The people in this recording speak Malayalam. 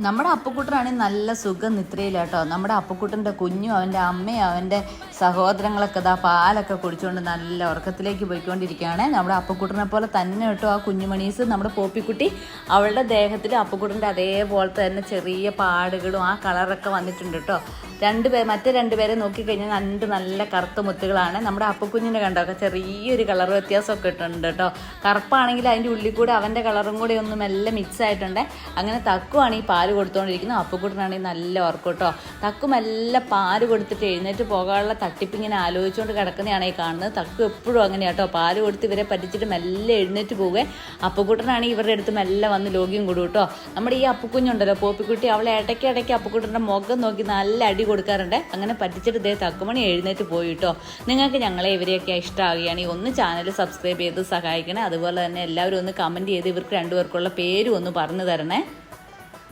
നമ്മുടെ അപ്പുക്കുട്ടനാണെങ്കിൽ നല്ല സുഖം നിദ്രയിലാട്ടോ. നമ്മുടെ അപ്പുക്കുട്ടൻ്റെ കുഞ്ഞും അവൻ്റെ അമ്മയും അവൻ്റെ സഹോദരങ്ങളൊക്കെ ഇതാ പാലൊക്കെ കുടിച്ചുകൊണ്ട് നല്ല ഉറക്കത്തിലേക്ക് പോയിക്കൊണ്ടിരിക്കുകയാണ്. നമ്മുടെ അപ്പുക്കുട്ടനെ പോലെ തന്നെ കേട്ടോ ആ കുഞ്ഞുമണീസ്. നമ്മുടെ പോപ്പിക്കുട്ടി അവളുടെ ദേഹത്തിൽ അപ്പുക്കുട്ടൻ്റെ അതേപോലത്തെ തന്നെ ചെറിയ പാടുകളും ആ കളറൊക്കെ വന്നിട്ടുണ്ട് കേട്ടോ. മറ്റേ രണ്ടുപേരെ നോക്കിക്കഴിഞ്ഞാൽ നല്ല കറുത്ത മുത്തുകളാണ്. നമ്മുടെ അപ്പുക്കുഞ്ഞിൻ്റെ കണ്ടോ ചെറിയൊരു കളർ വ്യത്യാസമൊക്കെ ഇട്ടുണ്ട് കേട്ടോ. കറുപ്പാണെങ്കിൽ അതിൻ്റെ ഉള്ളിൽ കൂടെ അവൻ്റെ കളറും കൂടെ ഒന്നും എല്ലാം മിക്സ് ആയിട്ടുണ്ട്. അങ്ങനെ തക്കുവാണ് ഈ പാല് കൊടുത്തുകൊണ്ടിരിക്കുന്നത്. അപ്പുക്കുട്ടനാണെങ്കിൽ നല്ല ഉറക്കം കേട്ടോ. തക്കും എല്ലാം പാല് കൊടുത്തിട്ട് എഴുന്നേറ്റ് പോകാനുള്ള തട്ടിപ്പിങ്ങനെ ആലോചിച്ചുകൊണ്ട് കിടക്കുന്നതാണ് ഈ കാണുന്നത്. തക്കു എപ്പോഴും അങ്ങനെയാണ് കേട്ടോ. പാല് കൊടുത്ത് ഇവരെ പറ്റിച്ചിട്ട് മെല്ലെ എഴുന്നേറ്റ് പോവുക. അപ്പുക്കുട്ടനാണെങ്കിൽ ഇവരുടെ അടുത്ത് മെല്ലെ വന്ന് ലോഗ്യം കൊടുക്കും കേട്ടോ. നമ്മുടെ ഈ അപ്പുക്കുഞ്ഞുണ്ടല്ലോ പോപ്പിക്കുട്ടി, അവളെ ഇടയ്ക്ക് അപ്പുക്കുട്ടൻ്റെ മുഖം നോക്കി നല്ല അടി കൊടുക്കാറുണ്ട്. അങ്ങനെ പറ്റിച്ചിട്ട് ഇതേ തക്കുമണി എഴുന്നേറ്റ് പോയി കേട്ടോ. നിങ്ങൾക്ക് ഞങ്ങളെ ഇവരെയൊക്കെ ഇഷ്ടമാകുകയാണെങ്കിൽ ഒന്ന് ചാനൽ സബ്സ്ക്രൈബ് ചെയ്ത് സഹായിക്കണേ. അതുപോലെ തന്നെ എല്ലാവരും ഒന്ന് കമൻറ്റ് ചെയ്ത് ഇവർക്ക് രണ്ടുപേർക്കുള്ള പേരും ഒന്ന് പറഞ്ഞു തരണേ.